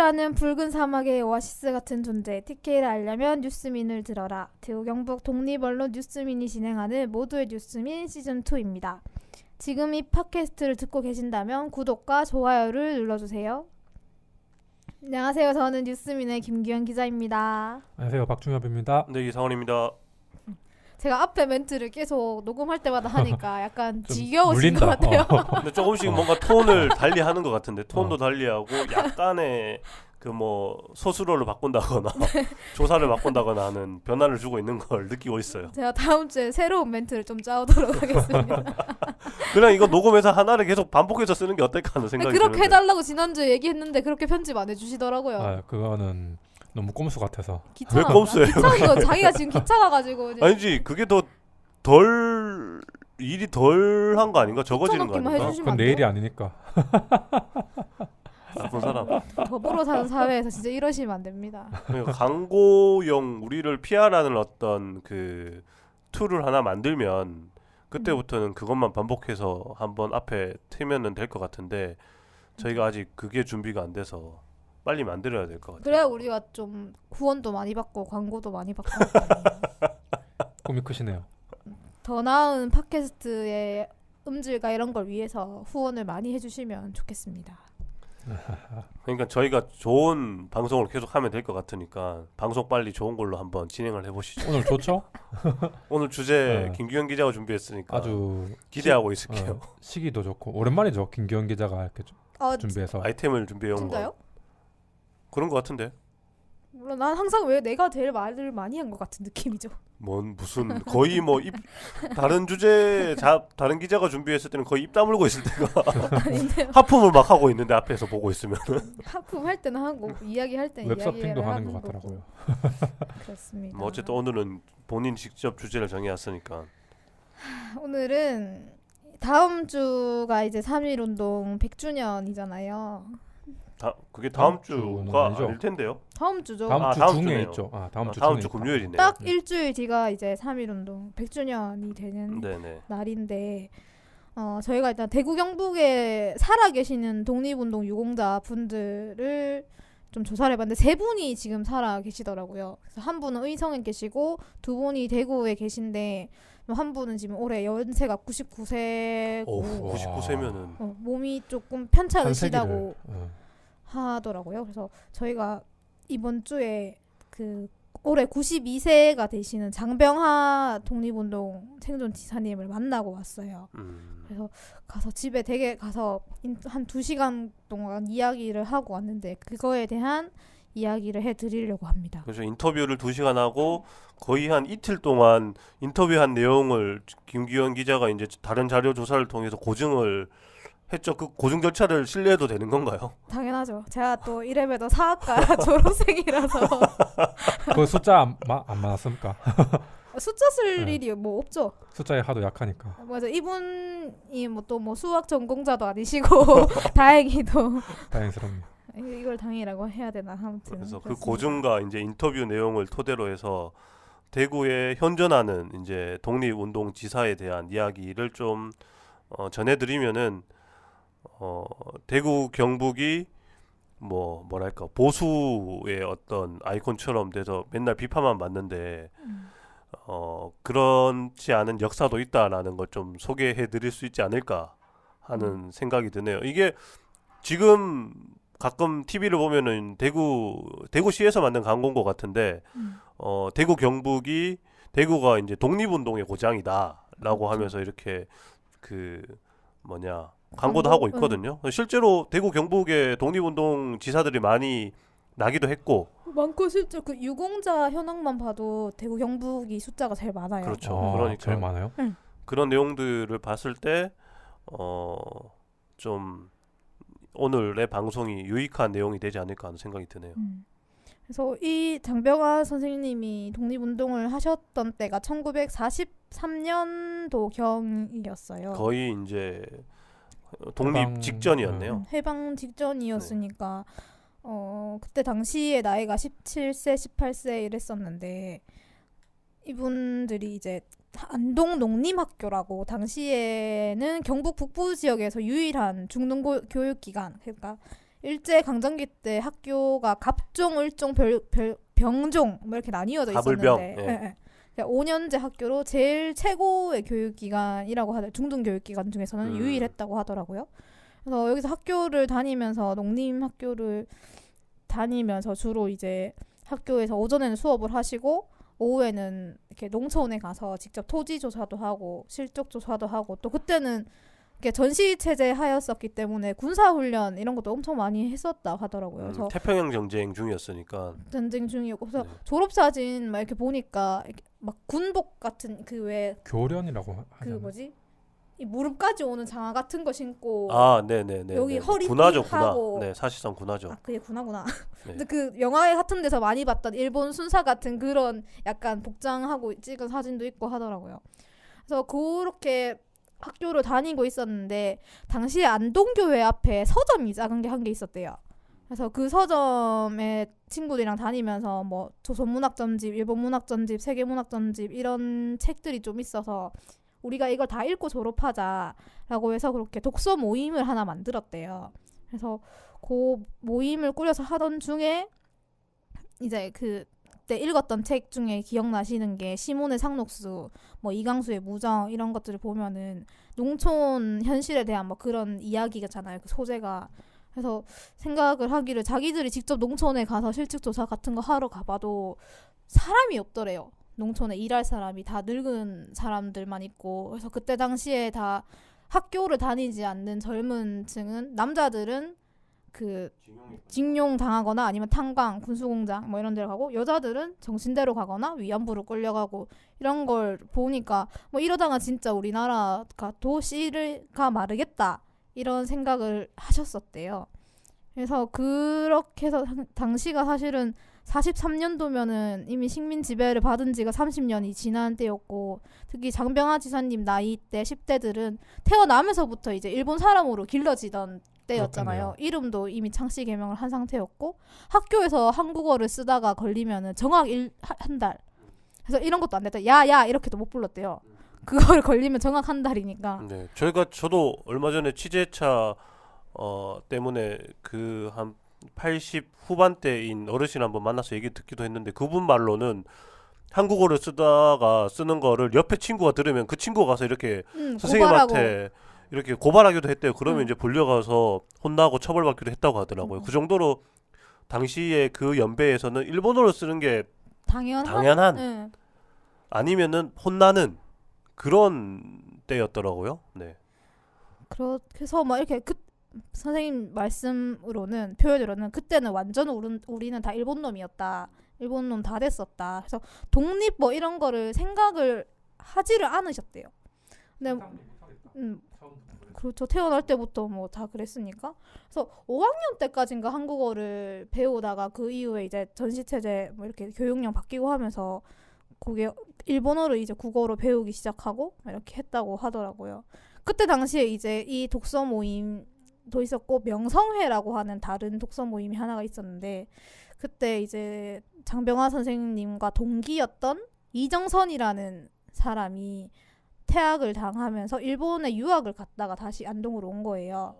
TK라는 붉은 사막의 오아시스 같은 존재. TK를 알려면 뉴스민을 들어라. 대구 경북 독립언론 뉴스민이 진행하는 모두의 뉴스민 시즌2입니다. 지금 이 팟캐스트를 듣고 계신다면 구독과 좋아요를 눌러주세요. 안녕하세요. 저는 뉴스민의 김규현 기자입니다. 안녕하세요. 박중엽입니다. 네, 이상원입니다. 제가 앞에 멘트를 계속 녹음할 때마다 하니까 약간 지겨우신 것 같아요. 근데 조금씩 뭔가 톤을 달리하는 것 같은데 톤도 달리하고 약간의 그 뭐 소수로를 바꾼다거나 조사를 바꾼다거나 하는 변화를 주고 있는 걸 느끼고 있어요. 제가 다음 주에 새로운 멘트를 좀 짜오도록 하겠습니다. 그냥 이거 녹음해서 하나를 계속 반복해서 쓰는 게 어떨까 하는 생각이 그렇게 드는데. 해달라고 지난주에 얘기했는데 그렇게 편집 안 해주시더라고요. 아, 그거는 너무 꼼수 같아서. 왜 꼼수예요? 귀찮아서 자기가 지금 기차 가가지고 아니지, 그게 더 덜 일이 덜한 거 아닌가? 적어지는 거 귀찮았기만 아닌가? 해주시면 그건 안 내일이 돼요? 아니니까. 나쁜 사람. 더불어 사는 사회에서 진짜 이러시면 안 됩니다. 그러니까 광고용 우리를 피하라는 어떤 그 툴을 하나 만들면 그때부터는 그것만 반복해서 한번 앞에 트면은 될 것 같은데 저희가 아직 그게 준비가 안 돼서 빨리 만들어야 될 것 같아요. 그래야 우리가 좀 후원도 많이 받고 광고도 많이 받고 꿈이 크시네요. 더 나은 팟캐스트의 음질과 이런 걸 위해서 후원을 많이 해주시면 좋겠습니다. 그러니까 저희가 좋은 방송을 계속 하면 될 것 같으니까 방송 빨리 좋은 걸로 한번 진행을 해보시죠. 오늘 좋죠? 오늘 주제 네. 김규현 기자가 준비했으니까 아주 기대하고 있을게요. 시기도 좋고 오랜만이죠. 김기현 기자가 이렇게 준비해서. 아이템을 준비해온 진짜요? 거. 그런 것 같은데. 물론 난 항상 왜 내가 제일 말을 많이 한 것 같은 느낌이죠. 뭔 무슨 거의 뭐 다른 주제 다른 기자가 준비했을 때는 거의 입 다물고 있을 때가 아닌데요. 하품을 막 하고 있는데 앞에서 보고 있으면 하품 할 때는 하고 이야기할 때는 웹서핑도 이야기를 하는 것 거고. 같더라고요. 그렇습니다. 뭐 어쨌든 오늘은 본인 직접 주제를 정해왔으니까 오늘은 다음 주가 이제 3.1운동 100주년이잖아요. 그게 다음 주는 주가 아니죠? 아닐 텐데요. 다음 주죠. 다음 주 다음 중에 주네요. 있죠. 다음 주 다음 주 중에 금요일이네요. 있다. 딱 일주일 뒤가 이제 3.1운동 100주년이 되는 네네. 날인데 저희가 일단 대구 경북에 살아 계시는 독립운동 유공자 분들을 좀 조사를 해봤는데 세 분이 지금 살아 계시더라고요. 그래서 한 분은 의성에 계시고 두 분이 대구에 계신데 한 분은 지금 올해 연세가 99세고 오, 99세면은 몸이 조금 편찮으시다고 한세기를, 하더라고요. 그래서 저희가 이번 주에 그 올해 92세가 되시는 장병하 독립운동 생존 지사님을 만나고 왔어요. 그래서 가서 집에 댁에 가서 한 2시간 동안 이야기를 하고 왔는데 그거에 대한 이야기를 해드리려고 합니다. 그래서 인터뷰를 2시간 하고 거의 한 이틀 동안 인터뷰한 내용을 김기현 기자가 이제 다른 자료 조사를 통해서 고증을 했죠. 그 고증 절차를 신뢰해도 되는 건가요? 당연하죠. 제가 또 이래봬도 사학과 졸업생이라서 그 숫자 안 맞았습니까? 숫자 쓸 네. 일이 뭐 없죠. 숫자에 하도 약하니까. 맞아. 이분이 뭐 또 뭐 수학 전공자도 아니시고 다행히도 다행스럽네요. 이걸 당이라고 해야 되나 아무튼. 그래서 그 그렇습니다. 고증과 이제 인터뷰 내용을 토대로 해서 대구에 현존하는 이제 독립운동 지사에 대한 이야기를 좀 전해드리면은 대구 경북이 뭐랄까 보수의 어떤 아이콘처럼 돼서 맨날 비판만 받는데 그렇지 않은 역사도 있다라는 걸 좀 소개해드릴 수 있지 않을까 하는 생각이 드네요. 이게 지금 가끔 TV를 보면은 대구시에서 만든 광고인 것 같은데 대구 경북이 대구가 이제 독립운동의 고장이다라고 하면서 이렇게 광고도 하고 있거든요. 실제로 대구 경북의 독립운동 지사들이 많이 나기도 했고 많고 실제 그 유공자 현황만 봐도 대구 경북이 숫자가 제일 많아요. 그렇죠. 그러니까 그러니까 제일 많아요. 그런 내용들을 봤을 때 좀 오늘의 방송이 유익한 내용이 되지 않을까 하는 생각이 드네요. 그래서 이 장병하 선생님이 독립운동을 하셨던 때가 1943년도 경이었어요. 거의 이제 독립 직전이었네요. 해방 직전이었으니까 그때 당시에 나이가 17세, 18세 이랬었는데 이분들이 이제 안동 농림학교라고 당시에는 경북 북부 지역에서 유일한 중등 교육기관, 그러니까 일제 강점기 때 학교가 갑종, 을종, 병종 뭐 이렇게 나뉘어져 가불병. 있었는데 예. 5년제 학교로 제일 최고의 교육기관이라고 하더라고요. 중등교육기관 중에서는 유일했다고 하더라고요. 그래서 여기서 학교를 다니면서 농림학교를 다니면서 주로 이제 학교에서 오전에는 수업을 하시고 오후에는 이렇게 농촌에 가서 직접 토지 조사도 하고 실적 조사도 하고 또 그때는 이렇게 전시 체제 하였었기 때문에 군사 훈련 이런 것도 엄청 많이 했었다 하더라고요. 그래서 태평양 전쟁 중이었으니까. 전쟁 중이었고 그래서 졸업 사진 막 이렇게 보니까 이렇게 막 군복 같은 그 왜 교련이라고 그 하잖아요. 뭐지? 이 무릎까지 오는 장화 같은 거 신고 네네네. 여기 허리 군화죠, 하고 군화. 네, 사실상 군화죠. 그게 군화구나. 네. 근데 그 영화 같은 데서 많이 봤던 일본 순사 같은 그런 약간 복장하고 찍은 사진도 있고 하더라고요. 그래서 그렇게 학교를 다니고 있었는데 당시에 안동교회 앞에 서점이 작은 게 한 개 있었대요. 그래서 그 서점에 친구들이랑 다니면서 뭐 조선문학전집, 일본문학전집, 세계문학전집 이런 책들이 좀 있어서 우리가 이걸 다 읽고 졸업하자라고 해서 그렇게 독서 모임을 하나 만들었대요. 그래서 그 모임을 꾸려서 하던 중에 이제 그때 읽었던 책 중에 기억나시는 게 시몬의 상록수, 뭐 이강수의 무정 이런 것들을 보면은 농촌 현실에 대한 뭐 그런 이야기잖아요. 그 소재가. 그래서 생각을 하기를 자기들이 직접 농촌에 가서 실측 조사 같은 거 하러 가봐도 사람이 없더래요. 농촌에 일할 사람이 다 늙은 사람들만 있고 그래서 그때 당시에 다 학교를 다니지 않는 젊은 층은 남자들은 그 징용 당하거나 아니면 탄광, 군수공장 뭐 이런 데를 가고 여자들은 정신대로 가거나 위안부로 끌려가고 이런 걸 보니까 뭐 이러다가 진짜 우리나라가 도시가 마르겠다 이런 생각을 하셨었대요. 그래서 그렇게 해서 당시가 사실은 43년도면은 이미 식민 지배를 받은 지가 30년이 지난 때였고 특히 장병하 지사님 나이 때 10대들은 태어나면서부터 이제 일본 사람으로 길러지던 때였잖아요. 그렇겠네요. 이름도 이미 창씨 개명을 한 상태였고 학교에서 한국어를 쓰다가 걸리면은 정학 한 달. 그래서 이런 것도 안 됐다. 야야 이렇게도 못 불렀대요. 그걸 걸리면 정학 한 달이니까. 네, 저도 얼마 전에 취재차 때문에 그 한 80 후반대인 어르신 한번 만나서 얘기 듣기도 했는데 그분 말로는 한국어를 쓰는 거를 옆에 친구가 들으면 그 친구가 가서 이렇게 선생님한테 이렇게 고발하기도 했대요. 그러면 이제 불려가서 혼나고 처벌받기도 했다고 하더라고요. 그 정도로 당시에 그 연배에서는 일본어를 쓰는 게 당연한 아니면은 혼나는 그런 때였더라고요. 네. 그래서 막 이렇게 선생님 말씀으로는 표현으로는 그때는 완전 우리는 다 일본 놈이었다. 일본 놈 다 됐었다. 그래서 독립 뭐 이런 거를 생각을 하지를 않으셨대요. 근데 그렇죠. 태어날 때부터 뭐 다 그랬으니까. 그래서 5학년 때까지인가 한국어를 배우다가 그 이후에 이제 전시체제 뭐 이렇게 교육령 바뀌고 하면서 그게 일본어를 이제 국어로 배우기 시작하고 이렇게 했다고 하더라고요. 그때 당시에 이제 이 독서 모임도 있었고 명성회라고 하는 다른 독서 모임이 하나가 있었는데 그때 이제 장병하 선생님과 동기였던 이정선이라는 사람이 퇴학을 당하면서 일본에 유학을 갔다가 다시 안동으로 온 거예요.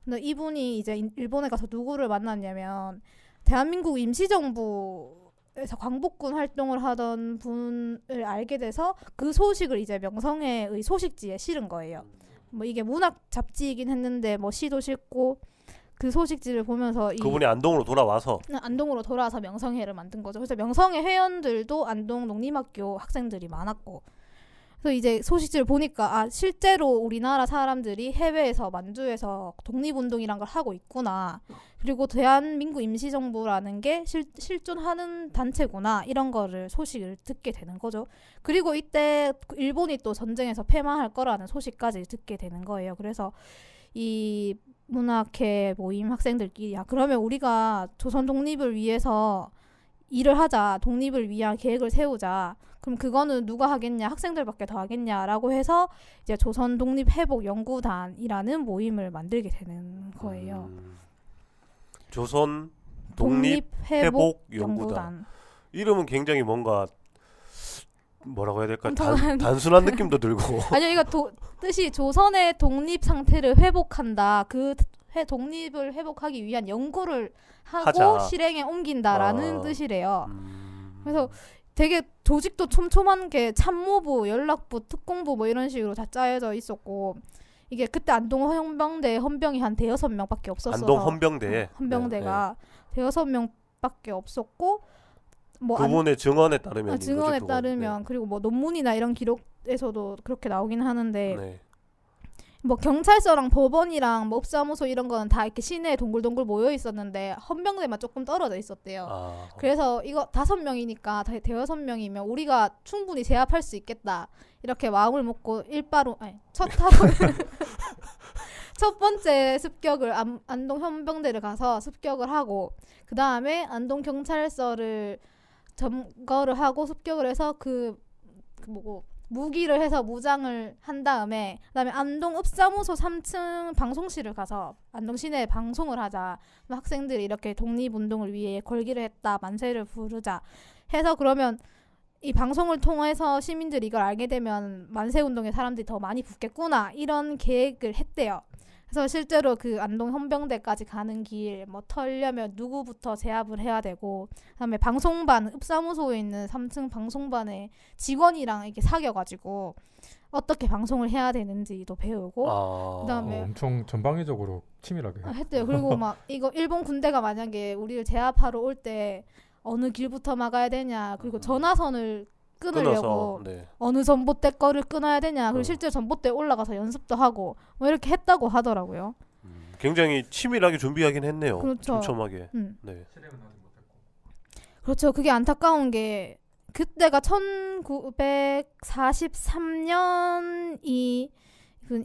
근데 이분이 이제 일본에 가서 누구를 만났냐면 대한민국 임시정부에서 광복군 활동을 하던 분을 알게 돼서 그 소식을 이제 명성회의 소식지에 실은 거예요. 뭐 이게 문학 잡지이긴 했는데 뭐 시도 실고 그 소식지를 보면서 그분이 안동으로 돌아와서 명성회를 만든 거죠. 그래서 명성회 회원들도 안동 농림학교 학생들이 많았고 그래서 이제 소식지를 보니까 실제로 우리나라 사람들이 해외에서 만주에서 독립운동이란 걸 하고 있구나. 그리고 대한민국 임시정부라는 게 실존하는 단체구나. 이런 거를 소식을 듣게 되는 거죠. 그리고 이때 일본이 또 전쟁에서 패망할 거라는 소식까지 듣게 되는 거예요. 그래서 이 문학회 모임 학생들끼리 그러면 우리가 조선 독립을 위해서 일을 하자. 독립을 위한 계획을 세우자. 그럼 그거는 누가 하겠냐? 학생들밖에 더 하겠냐라고 해서 이제 조선 독립 회복 연구단이라는 모임을 만들게 되는 거예요. 조선 독립 회복 연구단. 이름은 굉장히 뭔가 뭐라고 해야 될까? 단순한 느낌도 들고. 아니요, 이거 뜻이 조선의 독립 상태를 회복한다. 그 독립을 회복하기 위한 연구를 하고 하자. 실행에 옮긴다라는 뜻이래요. 그래서 되게 조직도 촘촘한 게 참모부, 연락부, 특공부 뭐 이런 식으로 다 짜여져 있었고 이게 그때 안동 헌병대 헌병이 한 대여섯 명밖에 없었어서 안동 헌병대 헌병대가 대여섯 명밖에 없었고 뭐 그분의 증언에 따르면 증언에 따르면 그리고 뭐 논문이나 이런 기록에서도 그렇게 나오긴 하는데 네. 뭐 경찰서랑 법원이랑 뭐 읍사무소 이런 거는 다 이렇게 시내에 동글동글 모여 있었는데 헌병대만 조금 떨어져 있었대요. 그래서 이거 5명이니까 대여섯 명이면 우리가 충분히 제압할 수 있겠다 이렇게 마음을 먹고 첫 번째 습격을 안동 헌병대를 가서 습격을 하고 그 다음에 안동 경찰서를 점거를 하고 습격을 해서 무기를 해서 무장을 한 다음에 그다음에 안동 읍사무소 3층 방송실을 가서 안동 시내에 방송을 하자. 학생들이 이렇게 독립운동을 위해 걸기를 했다. 만세를 부르자. 해서 그러면 이 방송을 통해서 시민들이 이걸 알게 되면 만세운동에 사람들이 더 많이 붙겠구나. 이런 계획을 했대요. 그래서 실제로 그 안동 헌병대까지 가는 길 뭐 털려면 누구부터 제압을 해야 되고 그다음에 방송반 읍사무소에 있는 3층 방송반에 직원이랑 이렇게 사귀어가지고 어떻게 방송을 해야 되는지도 배우고 그다음에 엄청 전방위적으로 치밀하게 했대요. 그리고 막 이거 일본 군대가 만약에 우리를 제압하러 올 때 어느 길부터 막아야 되냐 그리고 전화선을 끊으려고 어느 전봇대 거를 끊어야 되냐 그리고 실제 전봇대에 올라가서 연습도 하고 뭐 이렇게 했다고 하더라고요. 굉장히 치밀하게 준비하긴 했네요. 그렇죠. 촘촘하게. 네. 그렇죠. 그게 안타까운 게 그때가 1943년이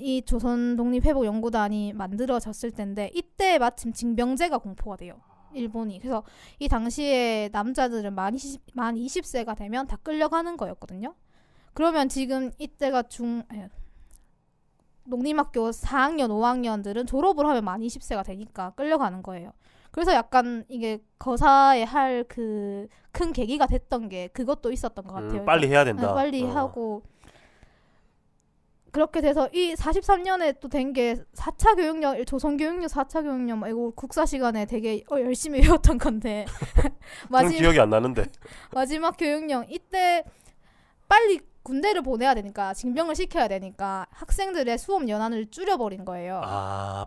이 조선 독립회복연구단이 만들어졌을 텐데 이때 마침 징병제가 공포가 돼요. 일본이. 그래서 이 당시에 남자들은 만 20세가 되면 다 끌려가는 거였거든요. 그러면 지금 이때가 농림학교 4학년, 5학년들은 졸업을 하면 만 20세가 되니까 끌려가는 거예요. 그래서 약간 이게 거사에 할 그 큰 계기가 됐던 게 그것도 있었던 것 같아요. 빨리 해야 된다. 빨리 하고 그렇게 돼서 이 43년에 또 된 게 4차 교육령, 조선교육령 4차 교육령 이거 국사 시간에 되게 열심히 외웠던 건데 그런 기억이 안 나는데 마지막 교육령 이때 빨리 군대를 보내야 되니까 징병을 시켜야 되니까 학생들의 수업 연한을 줄여버린 거예요.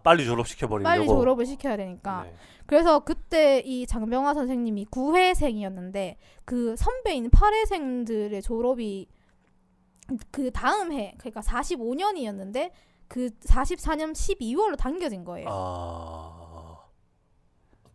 빨리 졸업시켜버리려고. 빨리 졸업을 시켜야 되니까. 네. 그래서 그때 이 장병화 선생님이 9회생이었는데 그 선배인 8회생들의 졸업이 그 다음 해 그러니까 45년이었는데 그 44년 12월로 당겨진 거예요.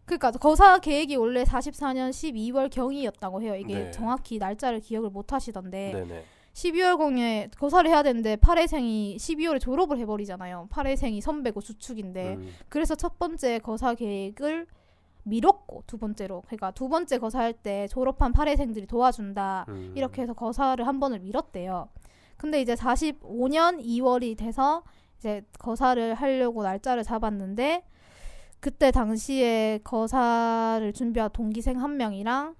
그러니까 거사 계획이 원래 44년 12월 경이었다고 해요. 이게 정확히 날짜를 기억을 못 하시던데 12월 공에 거사를 해야 되는데 8회생이 12월에 졸업을 해버리잖아요. 8회생이 선배고 주축인데 그래서 첫 번째 거사 계획을 미뤘고 두 번째로 그러니까 두 번째 거사할 때 졸업한 8회생들이 도와준다 이렇게 해서 거사를 한 번을 미뤘대요. 근데 이제 45년 2월이 돼서 이제 거사를 하려고 날짜를 잡았는데 그때 당시에 거사를 준비한 동기생 한 명이랑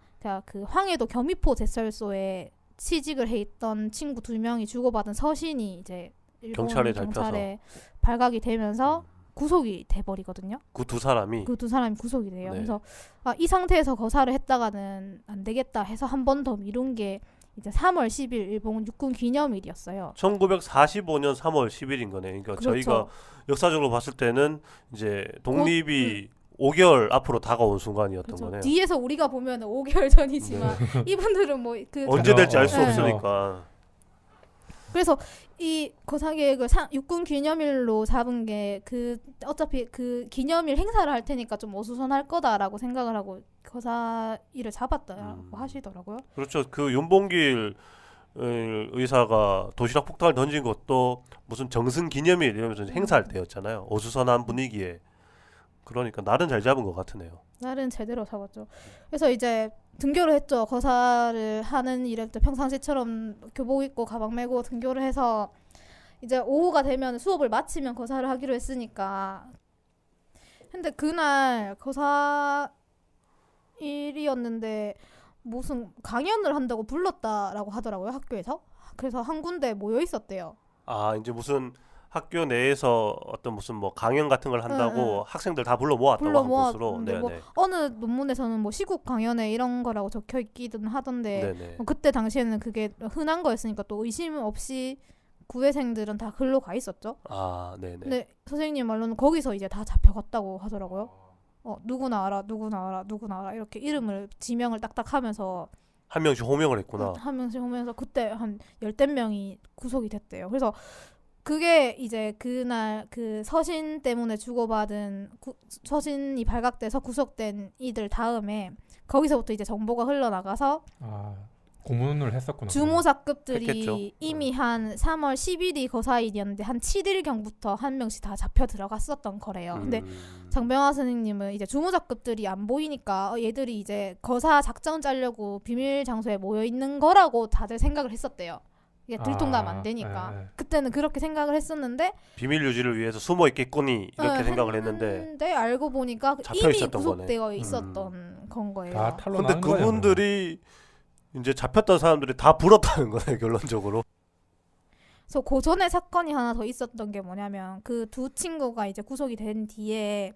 그 황해도 겸이포 제철소에 취직을 해 있던 친구 2명이 주고받은 서신이 이제 일본 경찰에 발각이 되면서 구속이 돼버리거든요. 그 두 사람이 구속이 돼요. 그래서 이 상태에서 거사를 했다가는 안 되겠다 해서 한 번 더 미룬 게 이제 3월 10일 일본 육군 기념일이었어요. 1945년 3월 10일인 거네. 그러니까 그렇죠. 저희가 역사적으로 봤을 때는 이제 독립이 5개월 앞으로 다가온 순간이었던 거네요. 뒤에서 우리가 보면 5개월 전이지만 이분들은 뭐 언제 될지 알 수 없으니까. 그래서 이 거사 계획을 육군 기념일로 잡은 게 어차피 그 기념일 행사를 할 테니까 좀 어수선할 거다라고 생각을 하고 거사일을 잡았다고 하시더라고요. 그렇죠. 그 윤봉길 의사가 도시락 폭탄을 던진 것도 무슨 정승 기념일 이러면서 행사할 때였잖아요. 어수선한 분위기에. 그러니까 날은 잘 잡은 것 같으네요. 날은 제대로 잡았죠. 그래서 이제 등교를 했죠. 거사를 하는 일은 평상시처럼 교복 입고 가방 메고 등교를 해서 이제 오후가 되면 수업을 마치면 거사를 하기로 했으니까. 근데 그날 거사일이었는데 무슨 강연을 한다고 불렀다라고 하더라고요. 학교에서. 그래서 한 군데 모여 있었대요. 이제 무슨 학교 내에서 어떤 무슨 뭐 강연 같은 걸 한다고 학생들 다 불러 모았다고 한 것으로. 뭐 어느 논문에서는 뭐 시국 강연회 이런 거라고 적혀 있기는 하던데 뭐 그때 당시에는 그게 흔한 거였으니까 또 의심 없이 구회생들은 다 글로 가 있었죠. 아, 네네. 근데 선생님 말로는 거기서 이제 다 잡혀갔다고 하더라고요. 누구나 알아, 누구나 알아, 누구나 알아 이렇게 이름을 지명을 딱딱하면서 한 명씩 호명을 했구나. 한 명씩 호명해서 그때 한 10대 명이 구속이 됐대요. 그래서 그게 이제 그날 그 서신 때문에 주고받은 서신이 발각돼서 구속된 이들 다음에 거기서부터 이제 정보가 흘러나가서 고문을 했었구나. 주모사급들이 했겠죠. 이미 한 3월 10일이 거사일이었는데 한 7일경부터 한 명씩 다 잡혀 들어갔었던 거래요. 근데 장병화 선생님은 이제 주모사급들이 안 보이니까 얘들이 이제 거사 작전 짜려고 비밀 장소에 모여 있는 거라고 다들 생각을 했었대요. 이게 들통나면 안 되니까. 그때는 그렇게 생각을 했었는데 비밀 유지를 위해서 숨어 있겠거니 이렇게 생각을 했는데 알고 보니까 이미 구속되어 있었던 건 거예요. 근데 그분들이 이제 잡혔던 사람들이 다 불었다는 거네 결론적으로. 그래서 그 전에 사건이 하나 더 있었던 게 뭐냐면 그 두 친구가 이제 구속이 된 뒤에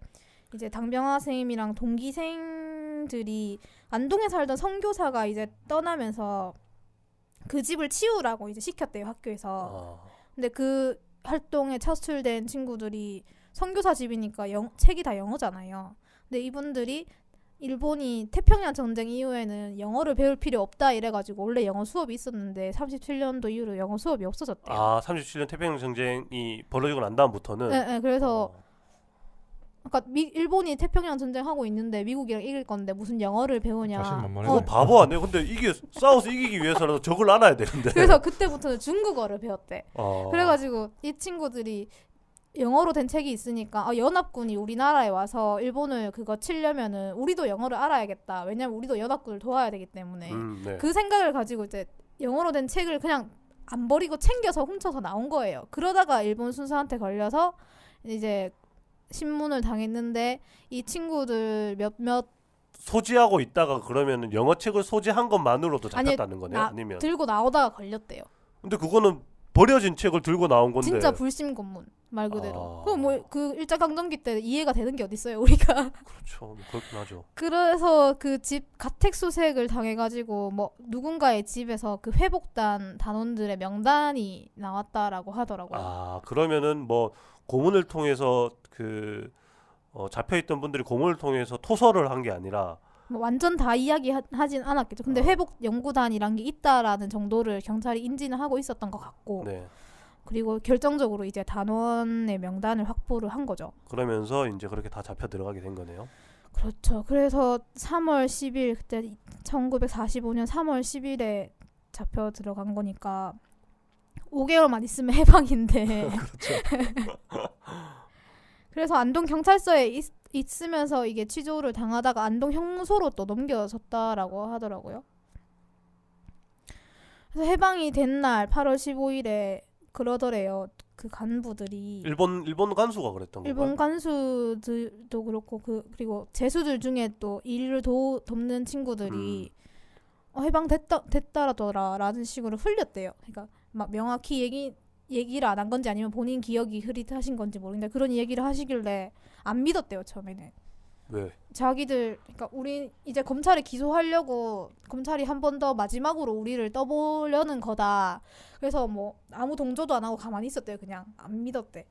이제 당병화 선생님이랑 동기생들이 안동에 살던 선교사가 이제 떠나면서 그 집을 치우라고 이제 시켰대요 학교에서. 근데 그 활동에 차출된 친구들이 선교사 집이니까 책이 다 영어잖아요. 근데 이분들이 일본이 태평양 전쟁 이후에는 영어를 배울 필요 없다 이래가지고 원래 영어 수업이 있었는데 37년도 이후로 영어 수업이 없어졌대요. 37년 태평양 전쟁이 벌어지고 난 다음부터는. 네, 그래서 그러니까 일본이 태평양 전쟁하고 있는데 미국이랑 이길 건데 무슨 영어를 배우냐. 바보 아니에요? 근데 이게 싸워서 이기기 위해서라도 적을 알아야 되는데. 그래서 그때부터는 중국어를 배웠대. 그래가지고 이 친구들이 영어로 된 책이 있으니까 연합군이 우리나라에 와서 일본을 그거 치려면은 우리도 영어를 알아야겠다. 왜냐면 우리도 연합군을 도와야 되기 때문에. 그 생각을 가지고 이제 영어로 된 책을 그냥 안 버리고 챙겨서 훔쳐서 나온 거예요. 그러다가 일본 순사한테 걸려서 이제 신문을 당했는데 이 친구들 몇몇 소지하고 있다가 그러면은 영어 책을 소지한 것만으로도 잡혔다는 거네요? 아니면 들고 나오다가 걸렸대요. 근데 그거는 버려진 책을 들고 나온 건데 진짜 불신검문 말 그대로. 그럼 뭐 그 일제강점기 때 이해가 되는 게 어딨어요 우리가. 그렇죠. 그렇긴 하죠. 그래서 그 집 가택수색을 당해가지고 뭐 누군가의 집에서 그 회복단 단원들의 명단이 나왔다라고 하더라고요. 그러면은 뭐 고문을 통해서 잡혀있던 분들이 고문을 통해서 토설을 한 게 아니라 뭐 완전 다 이야기하진 않았겠죠. 근데 회복 연구단이란 게 있다라는 정도를 경찰이 인지는 하고 있었던 것 같고. 그리고 결정적으로 이제 단원의 명단을 확보를 한 거죠. 그러면서 이제 그렇게 다 잡혀 들어가게 된 거네요. 그렇죠. 그래서 3월 10일 그때 1945년 3월 10일에 잡혀 들어간 거니까 5개월만 있으면 해방인데. 그렇죠. 그래서 안동 경찰서에 있으면서 이게 취조를 당하다가 안동 형무소로 또 넘겨졌다라고 하더라고요. 그래서 해방이 된 날 8월 15일에 그러더래요. 그 간부들이 일본 간수가 그랬던 건가요? 일본 간수들도 그렇고 그리고 제수들 중에 또 일을 돕는 친구들이 해방됐다라는 식으로 흘렸대요. 그러니까 막 명확히 얘기를 안 한 건지 아니면 본인 기억이 흐릿하신 건지 모르겠는데 그런 얘기를 하시길래 안 믿었대요 처음에는. 왜? 자기들 그러니까 우리 이제 검찰에 기소하려고 검찰이 한 번 더 마지막으로 우리를 떠보려는 거다. 그래서 뭐 아무 동조도 안 하고 가만히 있었대요. 그냥 안 믿었대.